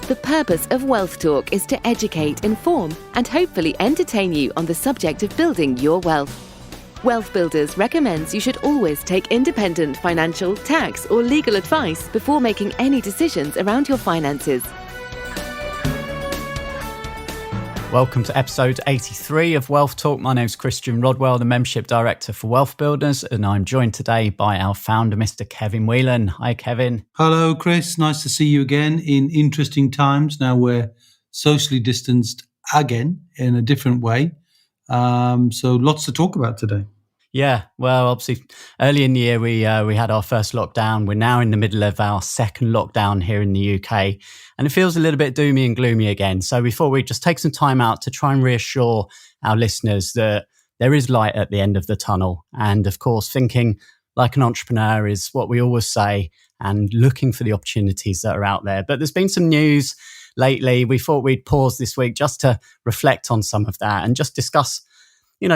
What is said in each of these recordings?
The purpose of Wealth Talk is to educate, inform, and hopefully entertain you on the subject of building your wealth. WealthBuilders recommends you should always take independent financial, tax, or legal advice before making any decisions around your finances. Welcome to episode 83 of Wealth Talk. My name's Christian Rodwell, the Membership Director for WealthBuilders, and I'm joined today by our founder, Mr. Kevin Whelan. Hi, Kevin. Hello, Chris. Nice to see you again in interesting times. Now we're socially distanced again in a different way. So lots to talk about today. Yeah, well, obviously, early in the year, we had our first lockdown. We're now in the middle of our second lockdown here in the UK, and it feels a little bit doomy and gloomy again. So we thought we'd just take some time out to try and reassure our listeners that there is light at the end of the tunnel. And of course, thinking like an entrepreneur is what we always say, and looking for the opportunities that are out there. But there's been some news lately. We thought we'd pause this week just to reflect on some of that and just discuss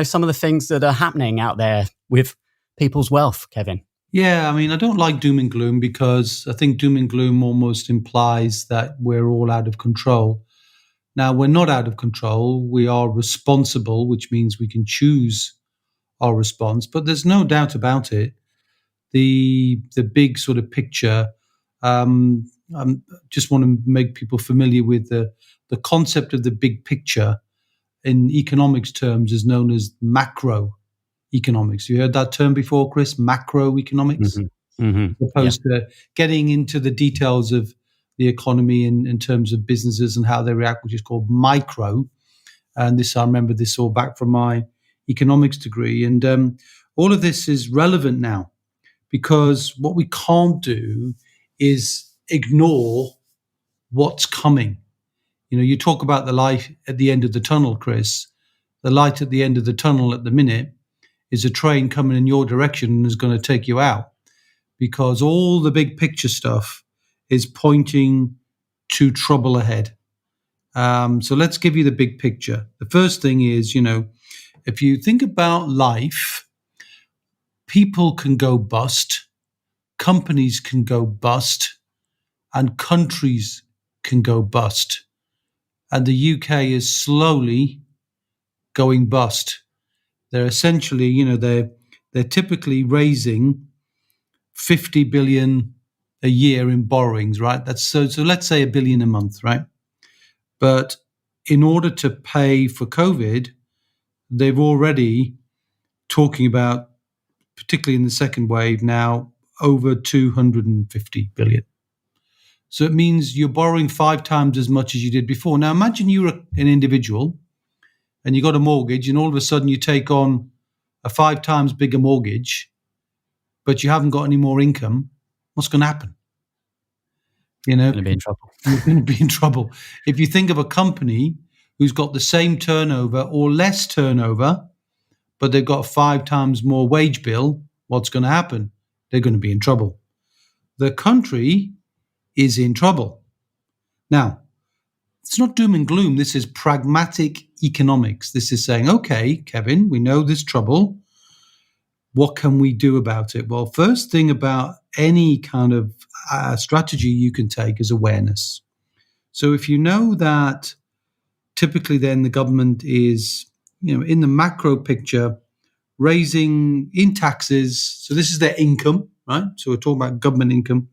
some of the things that are happening out there with people's wealth, Kevin. Yeah, I mean, I don't like doom and gloom because I think doom and gloom almost implies that we're all out of control. Now, we're not out of control. We are responsible, which means we can choose our response. But there's no doubt about it. The big sort of picture, just want to make people familiar with the concept of the big picture. In economics terms is known as macroeconomics. You heard that term before, Chris? Macroeconomics? Opposed to getting into the details of the economy in terms of businesses and how they react, which is called micro. And this, I remember this all back from my economics degree. And all of this is relevant now because what we can't do is ignore what's coming. You talk about the light at the end of the tunnel, Chris. The light at the end of the tunnel at the minute is a train coming in your direction and is going to take you out because all the big picture stuff is pointing to trouble ahead. So let's give you the big picture. The first thing is, if you think about life, people can go bust, companies can go bust, and countries can go bust. And the UK is slowly going bust. They're essentially, they're typically raising 50 billion a year in borrowings, right? That's so let's say $1 billion a month, right? But in order to pay for COVID, they've already talking about, particularly in the second wave now, over 250 billion. So it means you're borrowing 5 times as much as you did before. Now, imagine you're an individual and you got a mortgage and all of a sudden you take on a 5 times bigger mortgage, but you haven't got any more income. What's going to happen? You're going to be in trouble. You're going to be in trouble. If you think of a company who's got the same turnover or less turnover, but they've got 5 times more wage bill, what's going to happen? They're going to be in trouble. The country is in trouble. Now, it's not doom and gloom. This is pragmatic economics. This is saying, okay, Kevin, we know there's trouble. What can we do about it? Well, first thing about any kind of strategy you can take is awareness. So if you know that typically then the government is, in the macro picture, raising in taxes. So this is their income, right? So we're talking about government income.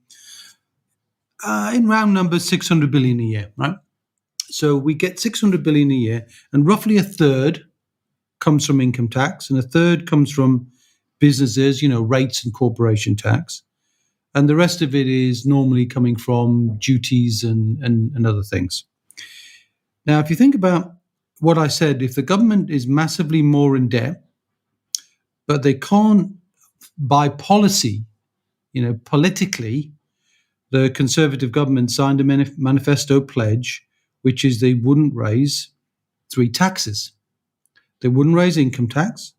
In round numbers, 600 billion a year, right? So we get 600 billion a year, and roughly a third comes from income tax, and a third comes from businesses, rates and corporation tax, and the rest of it is normally coming from duties and other things. Now, if you think about what I said, if the government is massively more in debt, but they can't, by policy, politically, the Conservative government signed a manifesto pledge, which is they wouldn't raise 3 taxes. They wouldn't raise income tax,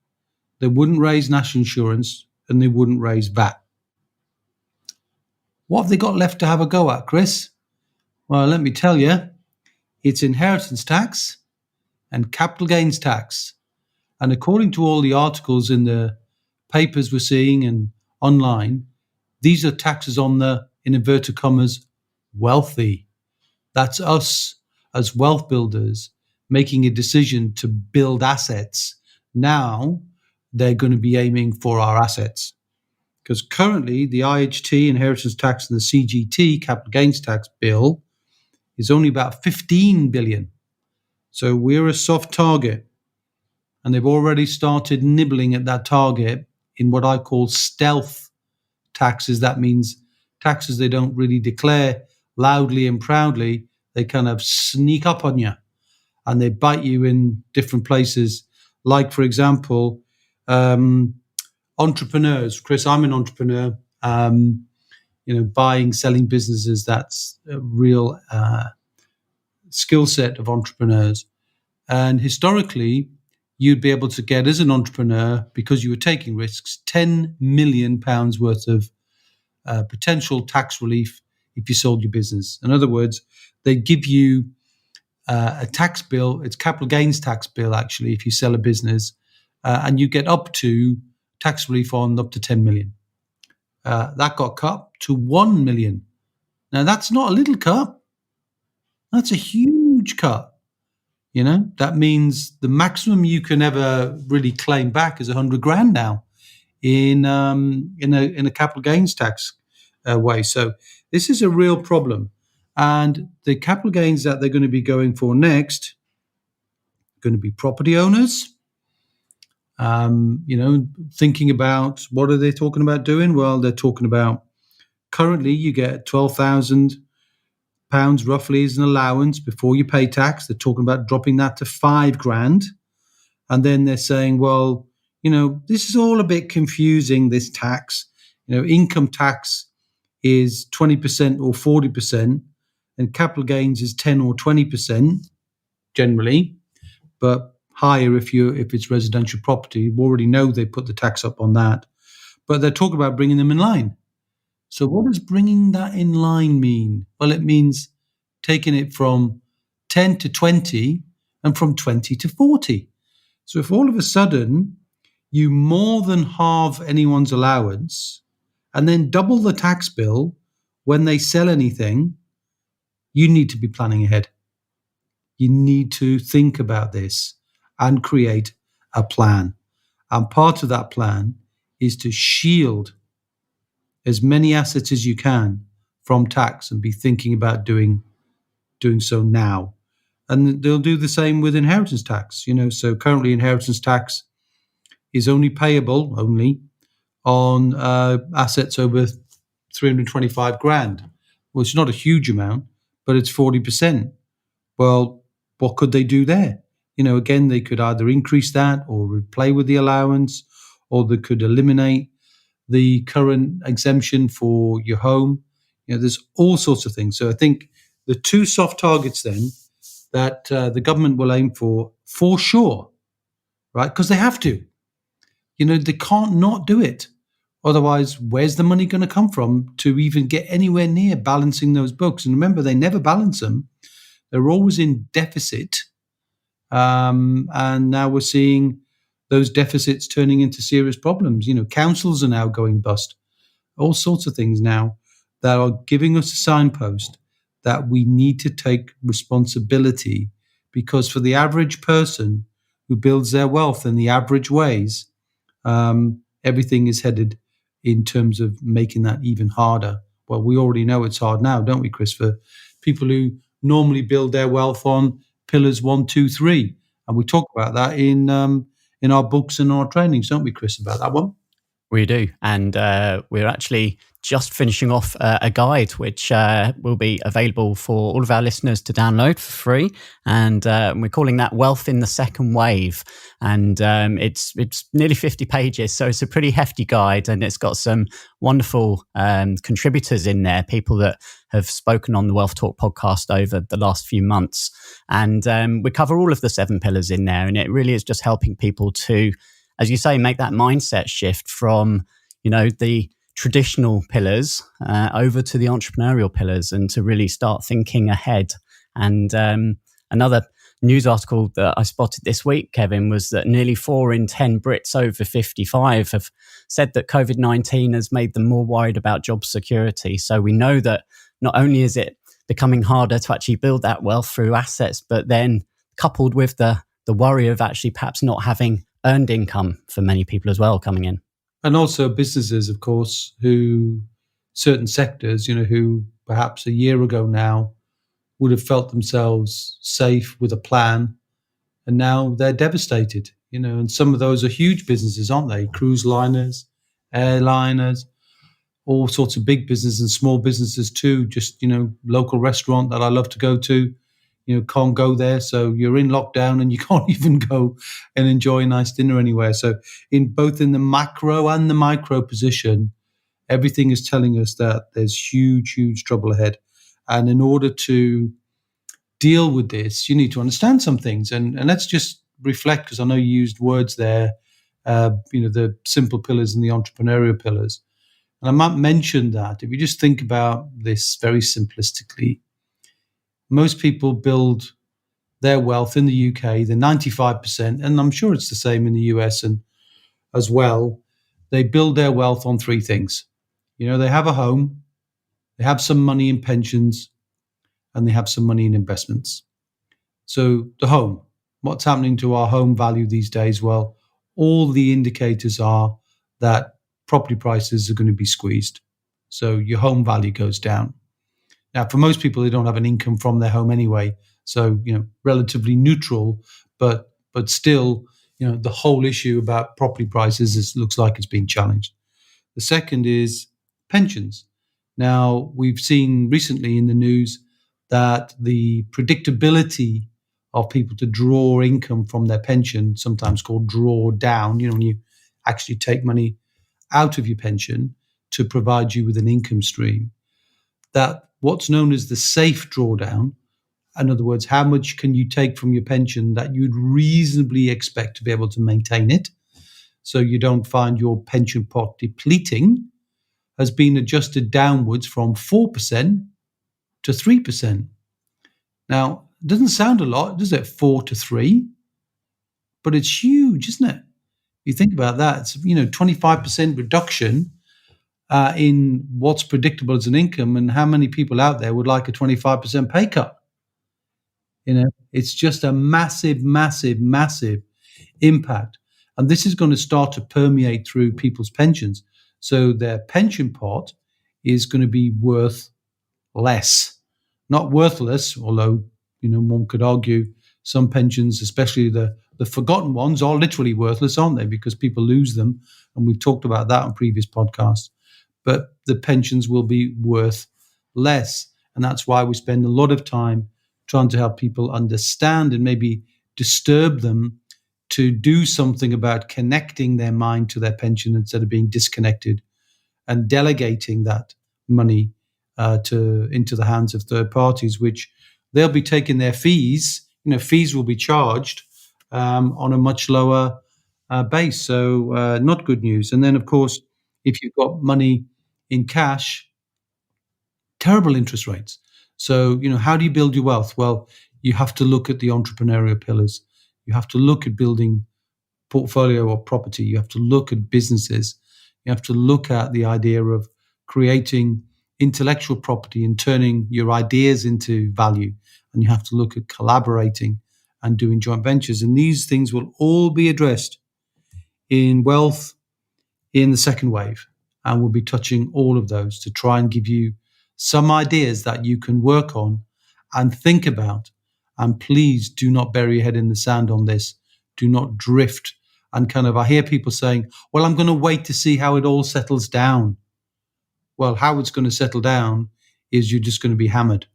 they wouldn't raise national insurance, and they wouldn't raise VAT. What have they got left to have a go at, Chris? Well, let me tell you, it's inheritance tax and capital gains tax. And according to all the articles in the papers we're seeing and online, these are taxes on the, in inverted commas, wealthy. That's us as wealth builders making a decision to build assets. Now they're going to be aiming for our assets. Because currently the IHT, inheritance tax, and the CGT, capital gains tax bill, is only about 15 billion. So we're a soft target. And they've already started nibbling at that target in what I call stealth taxes. That means taxes they don't really declare loudly and proudly. They kind of sneak up on you and they bite you in different places. Like, for example, entrepreneurs. Chris, I'm an entrepreneur. Buying, selling businesses, that's a real skill set of entrepreneurs. And historically, you'd be able to get, as an entrepreneur, because you were taking risks, £10 million worth of potential tax relief if you sold your business. In other words, they'd give you a tax bill, it's capital gains tax bill, actually, if you sell a business, and you get up to tax relief on up to 10 million. That got cut to 1 million. Now, that's not a little cut. That's a huge cut. That means the maximum you can ever really claim back is 100 grand now in a capital gains tax way. So this is a real problem. And the capital gains that they're going to be going for next are going to be property owners. Thinking about what are they talking about doing? Well, they're talking about currently you get £12,000 roughly as an allowance before you pay tax. They're talking about dropping that to 5 grand. And then they're saying, well, this is all a bit confusing, this tax. Income tax is 20% or 40%, and capital gains is 10 or 20% generally, but higher if it's residential property. We already know they put the tax up on that. But they're talking about bringing them in line. So what does bringing that in line mean? Well, it means taking it from 10 to 20 and from 20 to 40. So if all of a sudden you more than halve anyone's allowance and then double the tax bill when they sell anything, you need to be planning ahead. You need to think about this and create a plan. And part of that plan is to shield as many assets as you can from tax and be thinking about doing so now. And they'll do the same with inheritance tax. So currently inheritance tax is only payable on assets over 325 grand. Well, it's not a huge amount, but it's 40%. Well, what could they do there? Again, they could either increase that or play with the allowance, or they could eliminate the current exemption for your home. There's all sorts of things. So I think the two soft targets then that the government will aim for sure, right? Because they have to. They can't not do it. Otherwise, where's the money going to come from to even get anywhere near balancing those books? And remember, they never balance them. They're always in deficit. And now we're seeing those deficits turning into serious problems. Councils are now going bust. All sorts of things now that are giving us a signpost that we need to take responsibility, because for the average person who builds their wealth in the average ways, everything is headed in terms of making that even harder. Well, we already know it's hard now, don't we, Chris, for people who normally build their wealth on pillars 1, 2, 3. And we talk about that in our books and our trainings, don't we, Chris, about that one? We do. And we're actually just finishing off a guide, which will be available for all of our listeners to download for free. And we're calling that Wealth in the Second Wave. And it's nearly 50 pages. So it's a pretty hefty guide. And it's got some wonderful contributors in there, people that have spoken on the Wealth Talk podcast over the last few months. And we cover all of the 7 pillars in there. And it really is just helping people to, as you say, make that mindset shift from, the traditional pillars over to the entrepreneurial pillars, and to really start thinking ahead. And another news article that I spotted this week, Kevin, was that nearly 4 in 10 Brits over 55 have said that COVID-19 has made them more worried about job security. So we know that not only is it becoming harder to actually build that wealth through assets, but then coupled with the worry of actually perhaps not having earned income for many people as well coming in. And also businesses, of course, who certain sectors, who perhaps a year ago now would have felt themselves safe with a plan, and now they're devastated, and some of those are huge businesses, aren't they? Cruise liners, airliners, all sorts of big businesses and small businesses too. Just, local restaurant that I love to go to, can't go there. So you're in lockdown and you can't even go and enjoy a nice dinner anywhere. So in both in the macro and the micro position, everything is telling us that there's huge, huge trouble ahead. And in order to deal with this, you need to understand some things. And let's just reflect, because I know you used words there, the simple pillars and the entrepreneurial pillars. And I might mention that if you just think about this very simplistically, most people build their wealth in the UK, the 95%, and I'm sure it's the same in the US and as well, they build their wealth on three things. They have a home, they have some money in pensions, and they have some money in investments. So the home, what's happening to our home value these days? Well, all the indicators are that property prices are going to be squeezed. So your home value goes down. Now, for most people, they don't have an income from their home anyway. So, relatively neutral, but still, the whole issue about property prices looks like it's being challenged. The second is pensions. Now, we've seen recently in the news that the predictability of people to draw income from their pension, sometimes called draw down, when you actually take money out of your pension to provide you with an income stream, that what's known as the safe drawdown, in other words, how much can you take from your pension that you'd reasonably expect to be able to maintain it, so you don't find your pension pot depleting, has been adjusted downwards from 4% to 3%. Now, it doesn't sound a lot, does it? 4 to 3, but it's huge, isn't it? You think about that, it's 25% reduction in what's predictable as an income, and how many people out there would like a 25% pay cut? It's just a massive, massive, massive impact. And this is going to start to permeate through people's pensions. So their pension pot is going to be worth less, not worthless, although, one could argue some pensions, especially the forgotten ones, are literally worthless, aren't they? Because people lose them. And we've talked about that on previous podcasts. But the pensions will be worth less. And that's why we spend a lot of time trying to help people understand and maybe disturb them to do something about connecting their mind to their pension instead of being disconnected, and delegating that money into the hands of third parties, which they'll be taking their fees. Fees will be charged on a much lower base. So not good news. And then, of course, if you've got money in cash, terrible interest rates. So, how do you build your wealth? Well, you have to look at the entrepreneurial pillars. You have to look at building portfolio or property. You have to look at businesses. You have to look at the idea of creating intellectual property and turning your ideas into value. And you have to look at collaborating and doing joint ventures. And these things will all be addressed in wealth in the second wave. And we'll be touching all of those to try and give you some ideas that you can work on and think about. And please do not bury your head in the sand on this. Do not drift. And I hear people saying, well, I'm going to wait to see how it all settles down. Well, how it's going to settle down is you're just going to be hammered.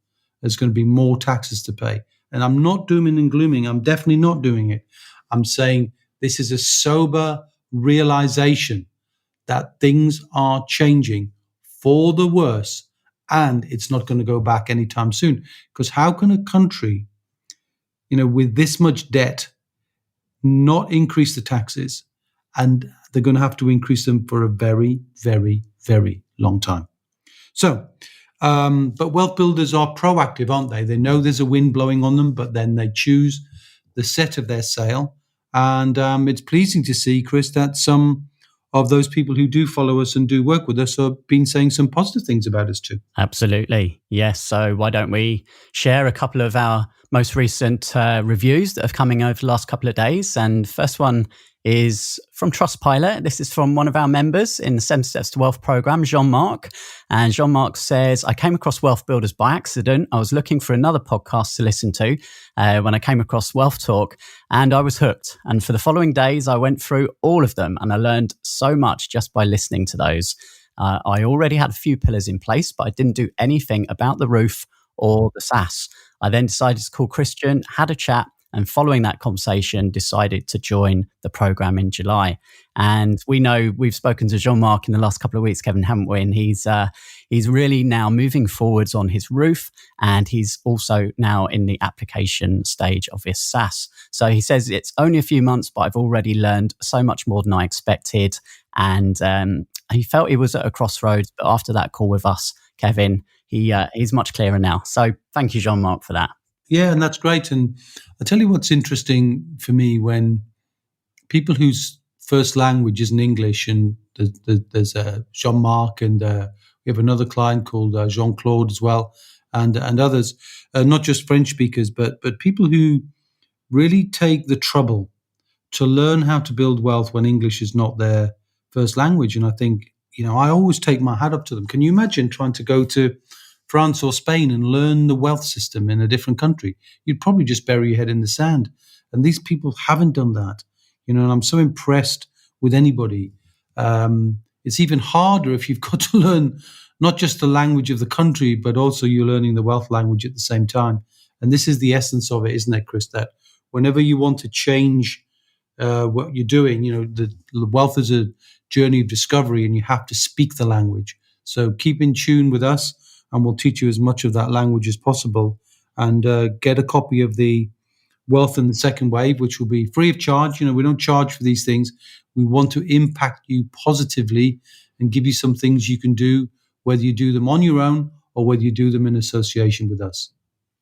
There's going to be more taxes to pay. And I'm not dooming and glooming. I'm definitely not doing it. I'm saying this is a sober realization that things are changing for the worse, and it's not going to go back anytime soon. Because how can a country, with this much debt, not increase the taxes? And they're going to have to increase them for a very, very, very long time. So, but wealth builders are proactive, aren't they? They know there's a wind blowing on them, but then they choose the set of their sail. And it's pleasing to see, Chris, that some of those people who do follow us and do work with us have been saying some positive things about us too. Absolutely. Yes. So why don't we share a couple of our most recent reviews that have coming over the last couple of days? And first one is from Trustpilot. This is from one of our members in the 7 Steps to Wealth program, Jean-Marc. And Jean-Marc says, I came across Wealth Builders by accident. I was looking for another podcast to listen to when I came across WealthTalk, and I was hooked. And for the following days, I went through all of them and I learned so much just by listening to those. I already had a few pillars in place, but I didn't do anything about the roof or the SSAS. I then decided to call Christian, had a chat, and following that conversation, decided to join the program in July. And we know we've spoken to Jean-Marc in the last couple of weeks, Kevin, haven't we? And he's really now moving forwards on his roof, and he's also now in the application stage of his SSAS. So he says it's only a few months, but I've already learned so much more than I expected. And he felt he was at a crossroads, but after that call with us, Kevin, he's much clearer now. So thank you, Jean-Marc, for that. Yeah, and that's great. And I'll tell you what's interesting for me when people whose first language isn't English, and there's Jean-Marc, and we have another client called Jean-Claude as well, and others, not just French speakers, but people who really take the trouble to learn how to build wealth when English is not their first language. And I think, I always take my hat up to them. Can you imagine trying to go to France or Spain and learn the wealth system in a different country? You'd probably just bury your head in the sand. And these people haven't done that. And I'm so impressed with anybody. It's even harder if you've got to learn not just the language of the country, but also you're learning the wealth language at the same time. And this is the essence of it, isn't it, Chris? That whenever you want to change what you're doing, the wealth is a journey of discovery, and you have to speak the language. So keep in tune with us, and we'll teach you as much of that language as possible. And get a copy of the Wealth in the Second Wave, which will be free of charge. We don't charge for these things. We want to impact you positively and give you some things you can do, whether you do them on your own or whether you do them in association with us.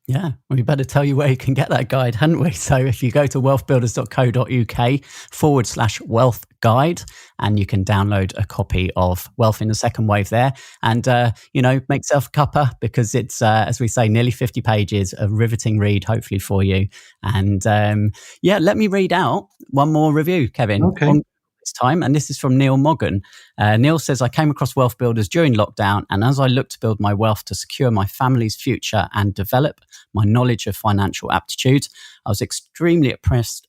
Yeah, we better tell you where you can get that guide, hadn't we? So if you go to wealthbuilders.co.uk/wealth guide, and you can download a copy of Wealth in the Second Wave there, and make yourself a cuppa, because it's as we say, nearly 50 pages, a riveting read, hopefully for you. And let me read out one more review, Kevin. Okay. This time, and this is from Neil Moggan. Neil says, I came across Wealth Builders during lockdown, and as I looked to build my wealth to secure my family's future and develop my knowledge of financial aptitude, I was extremely impressed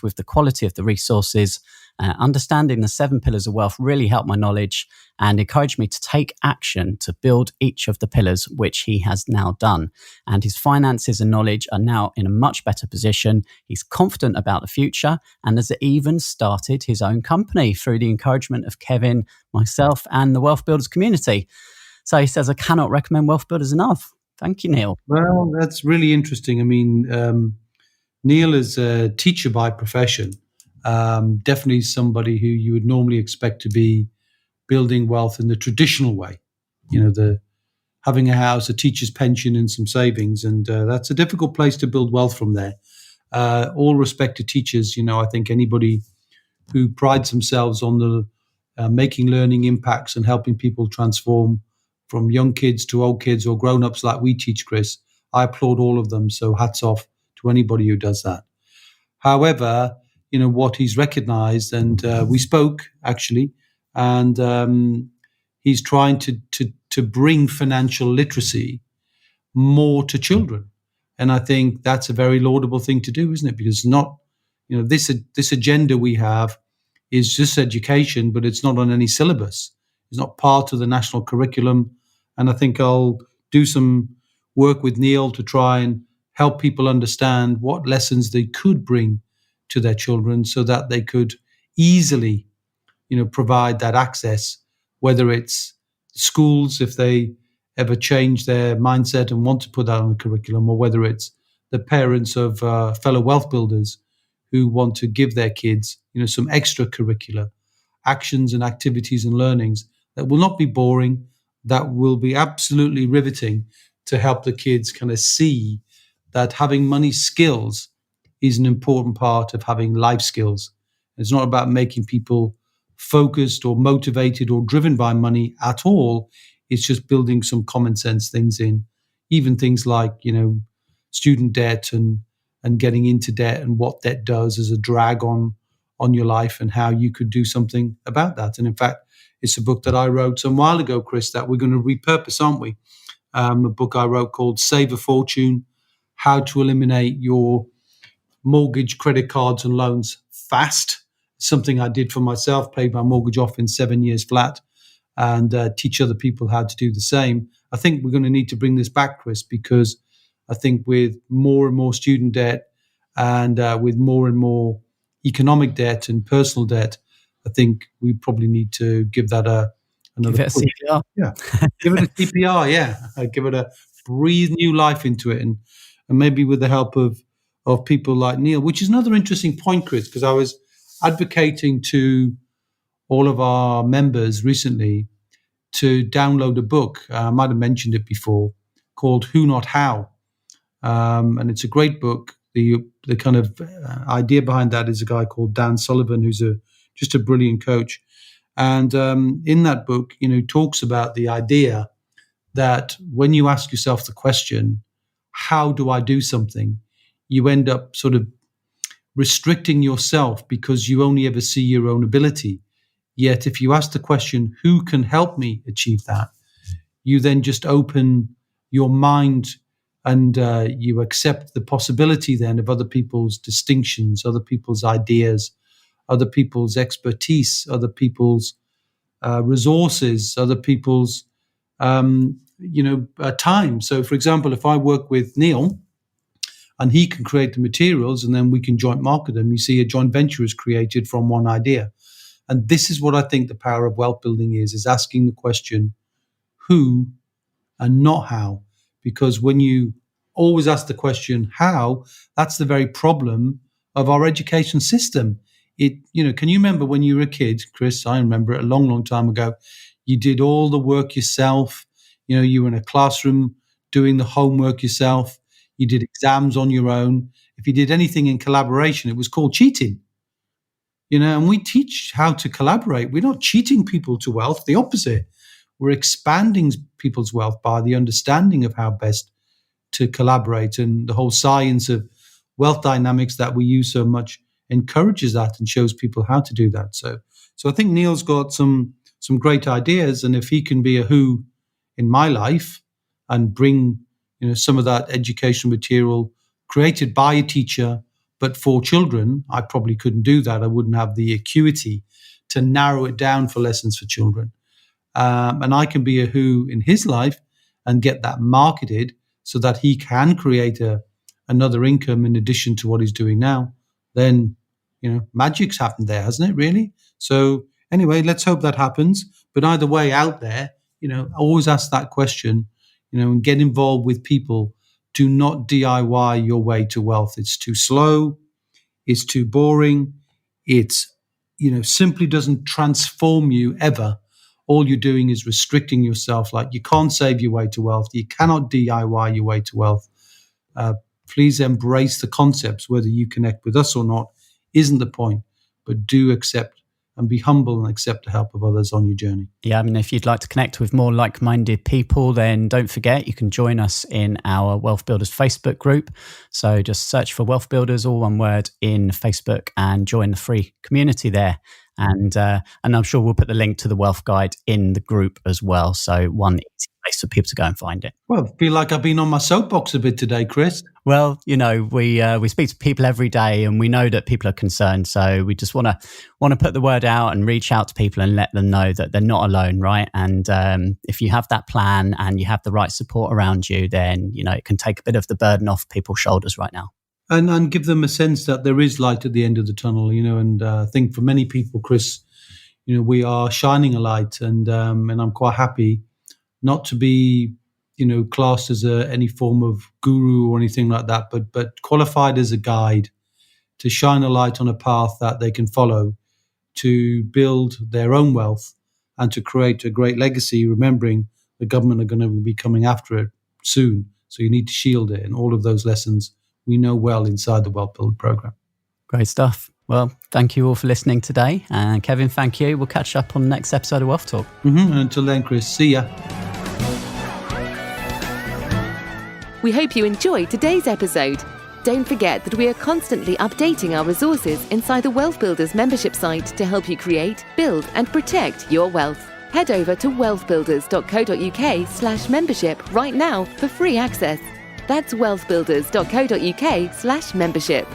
with the quality of the resources. Understanding the 7 pillars of wealth really helped my knowledge and encouraged me to take action to build each of the pillars, which he has now done. And his finances and knowledge are now in a much better position. He's confident about the future and has even started his own company through the encouragement of Kevin, myself, and the Wealth Builders community. So he says, I cannot recommend Wealth Builders enough. Thank you, Neil. Well, that's really interesting. I mean, Neil is a teacher by profession. Definitely somebody who you would normally expect to be building wealth in the traditional way, the having a house, a teacher's pension, and some savings. And that's a difficult place to build wealth from there. All respect to teachers. I think anybody who prides themselves on the making learning impacts and helping people transform from young kids to old kids or grown-ups like we teach, Chris, I applaud all of them. So hats off to anybody who does that. However, what he's recognized, and we spoke actually, and he's trying to bring financial literacy more to children. And I think that's a very laudable thing to do, isn't it? Because not, this agenda we have is just education, but it's not on any syllabus. It's not part of the national curriculum. And I think I'll do some work with Neil to try and help people understand what lessons they could bring to their children so that they could easily, provide that access, whether it's schools, if they ever change their mindset and want to put that on the curriculum, or whether it's the parents of fellow wealth builders who want to give their kids, some extracurricular actions and activities and learnings that will not be boring, that will be absolutely riveting to help the kids kind of see that having money skills is an important part of having life skills. It's not about making people focused or motivated or driven by money at all. It's just building some common sense things in, even things like, student debt and getting into debt and what debt does as a drag on your life and how you could do something about that. And in fact, it's a book that I wrote some while ago, Chris, that we're going to repurpose, aren't we? A book I wrote called Save a Fortune, How to Eliminate Your Mortgage, Credit Cards and Loans Fast. Something I did for myself, paid my mortgage off in 7 years flat, and teach other people how to do the same. I think we're going to need to bring this back, Chris, because I think with more and more student debt and with more and more economic debt and personal debt, I think we probably need to give that another give it a push. CPR. Yeah, give it a CPR. Yeah, give it a breathe new life into it, and maybe with the help of people like Neil, which is another interesting point, Chris, because I was advocating to all of our members recently to download a book. I might have mentioned it before, called Who Not How. And it's a great book. The kind of idea behind that is a guy called Dan Sullivan, who's just a brilliant coach. And in that book, talks about the idea that when you ask yourself the question, how do I do something? You end up sort of restricting yourself because you only ever see your own ability. Yet if you ask the question, who can help me achieve that? You then just open your mind and you accept the possibility then of other people's distinctions, other people's ideas, other people's expertise, other people's resources, other people's time. So, for example, if I work with Neil and he can create the materials and then we can joint market them, you see a joint venture is created from one idea. And this is what I think the power of wealth building is asking the question, who and not how. Because when you always ask the question, how, that's the very problem of our education system. Can you remember when you were a kid, Chris? I remember it a long, long time ago. You did all the work yourself. You were in a classroom doing the homework yourself. You did exams on your own. If you did anything in collaboration, it was called cheating. And we teach how to collaborate. We're not cheating people to wealth, the opposite. We're expanding people's wealth by the understanding of how best to collaborate. And the whole science of wealth dynamics that we use so much encourages that and shows people how to do that. So I think Neil's got some great ideas. And if he can be a who in my life and bring some of that educational material created by a teacher, but for children, I probably couldn't do that. I wouldn't have the acuity to narrow it down for lessons for children. And I can be a who in his life and get that marketed so that he can create another income in addition to what he's doing now. Then, magic's happened there, hasn't it, really? So anyway, let's hope that happens. But either way out there, always ask that question, and get involved with people. Do not DIY your way to wealth. It's too slow. It's too boring. It's, simply doesn't transform you ever. All you're doing is restricting yourself. Like, you can't save your way to wealth. You cannot DIY your way to wealth. Please embrace the concepts. Whether you connect with us or not isn't the point, but do accept and be humble and accept the help of others on your journey. Yeah, if you'd like to connect with more like-minded people, then don't forget you can join us in our Wealth Builders Facebook group. So just search for Wealth Builders, all one word, in Facebook and join the free community there. And I'm sure we'll put the link to the Wealth Guide in the group as well. So one easy place for people to go and find it. Well, I feel like I've been on my soapbox a bit today, Chris. Well, we speak to people every day, and we know that people are concerned. So we just want to put the word out and reach out to people and let them know that they're not alone, right? And if you have that plan and you have the right support around you, then it can take a bit of the burden off people's shoulders right now. And give them a sense that there is light at the end of the tunnel, and I think for many people, Chris, we are shining a light, and I'm quite happy not to be, classed as any form of guru or anything like that, but qualified as a guide to shine a light on a path that they can follow to build their own wealth and to create a great legacy, remembering the government are going to be coming after it soon. So you need to shield it, and all of those lessons we know well inside the Wealth Builder program. Great stuff. Well, thank you all for listening today. And Kevin, thank you. We'll catch up on the next episode of Wealth Talk. And until then, Chris, see ya. We hope you enjoyed today's episode. Don't forget that we are constantly updating our resources inside the WealthBuilders membership site to help you create, build, and protect your wealth. Head over to wealthbuilders.co.uk/membership right now for free access. That's wealthbuilders.co.uk/membership.